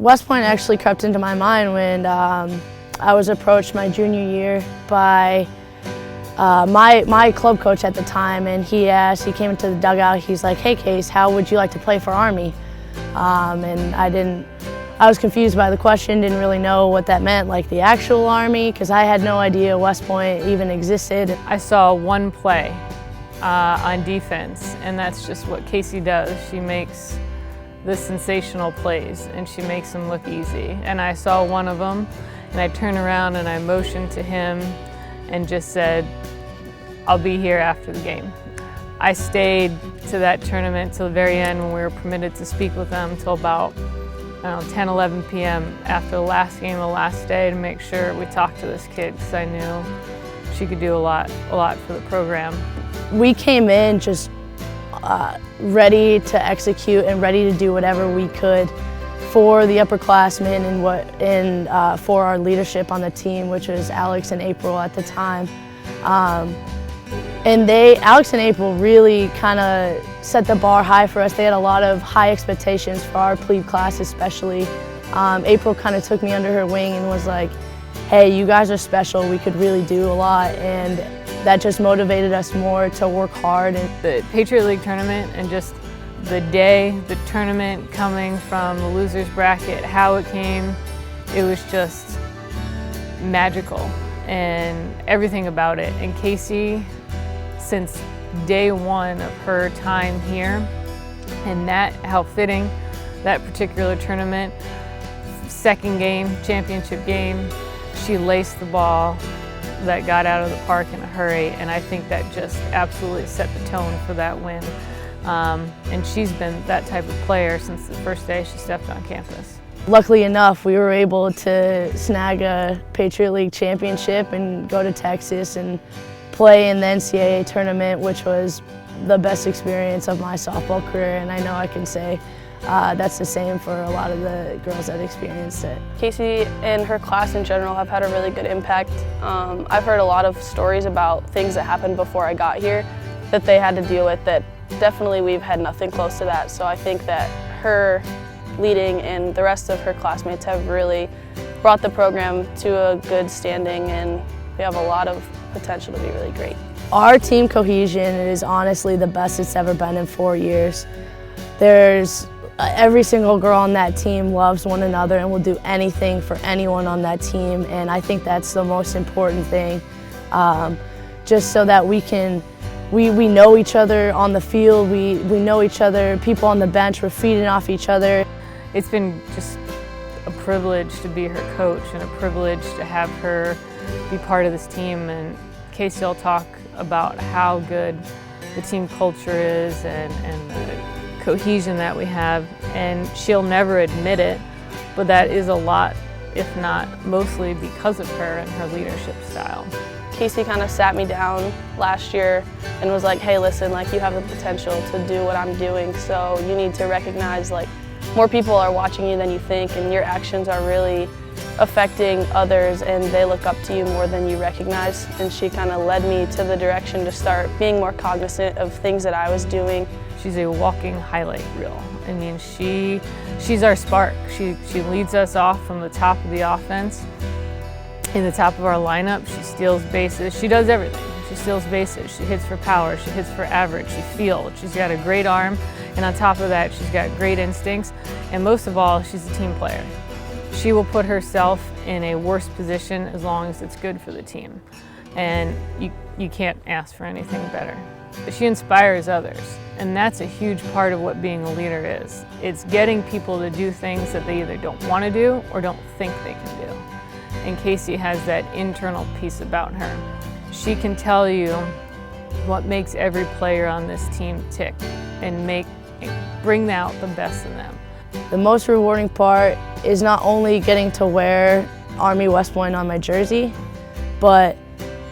Westpoint actually crept into my mind when I was approached my junior year by my club coach at the time, and he came into the dugout, he's like, "Hey Case, how would you like to play for Army?" And I was confused by the question, didn't really know what that meant, like the actual Army, because I had no idea Westpoint even existed. I saw one play on defense, and that's just what Kasey does. She makes the sensational plays, and she makes them look easy. And I saw one of them, and I turned around and I motioned to him and just said, "I'll be here after the game." I stayed to that tournament till the very end when we were permitted to speak with them till about 10, 11 p.m. after the last game, the last day, to make sure we talked to this kid, because I knew she could do a lot for the program. We came in just ready to execute and ready to do whatever we could for the upperclassmen and for our leadership on the team, which was Alex and April at the time. And Alex and April really kind of set the bar high for us. They had a lot of high expectations for our plebe class especially. April kind of took me under her wing and was like, "Hey, you guys are special, we could really do a lot," and that just motivated us more to work hard. And the Patriot League tournament, and just the day, the tournament coming from the loser's bracket, how it came, it was just magical, and everything about it. And Kasey, since day one of her time here, and how fitting that particular tournament, second game, championship game, she laced the ball that got out of the park in a hurry, and I think that just absolutely set the tone for that win. And she's been that type of player since the first day she stepped on campus. Luckily enough, we were able to snag a Patriot League championship and go to Texas and play in the NCAA tournament, which was the best experience of my softball career, and I know I can say that's the same for a lot of the girls that experienced it. Kasey and her class in general have had a really good impact. I've heard a lot of stories about things that happened before I got here that they had to deal with that definitely we've had nothing close to that. So I think that her leading and the rest of her classmates have really brought the program to a good standing, and we have a lot of potential to be really great. Our team cohesion is honestly the best it's ever been in 4 years. Every single girl on that team loves one another and will do anything for anyone on that team, and I think that's the most important thing, just so that we know each other on the field, we know each other, people on the bench, we're feeding off each other. It's been just a privilege to be her coach and a privilege to have her be part of this team, and Kasey will talk about how good the team culture is and the cohesion that we have, and she'll never admit it, but that is a lot, if not mostly because of her and her leadership style. Kasey kind of sat me down last year and was like, "Hey, listen, like, you have the potential to do what I'm doing, so you need to recognize, like, more people are watching you than you think, and your actions are really affecting others, and they look up to you more than you recognize." And she kind of led me to the direction to start being more cognizant of things that I was doing. She's a walking highlight reel. I mean, she's our spark. She leads us off from the top of the offense. In the top of our lineup, she steals bases. She does everything. She steals bases, she hits for power, she hits for average, she fields. She's got a great arm, and on top of that, she's got great instincts, and most of all, she's a team player. She will put herself in a worse position as long as it's good for the team, and you can't ask for anything better. She inspires others, and that's a huge part of what being a leader is. It's getting people to do things that they either don't want to do or don't think they can do. And Kasey has that internal piece about her. She can tell you what makes every player on this team tick and bring out the best in them. The most rewarding part is not only getting to wear Army Westpoint on my jersey, but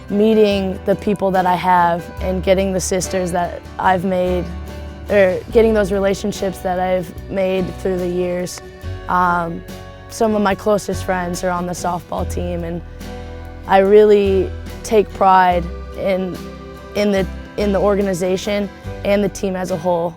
meeting the people that I have and getting the sisters that I've made, or getting those relationships that I've made through the years. Some of my closest friends are on the softball team, and I really take pride in the organization and the team as a whole.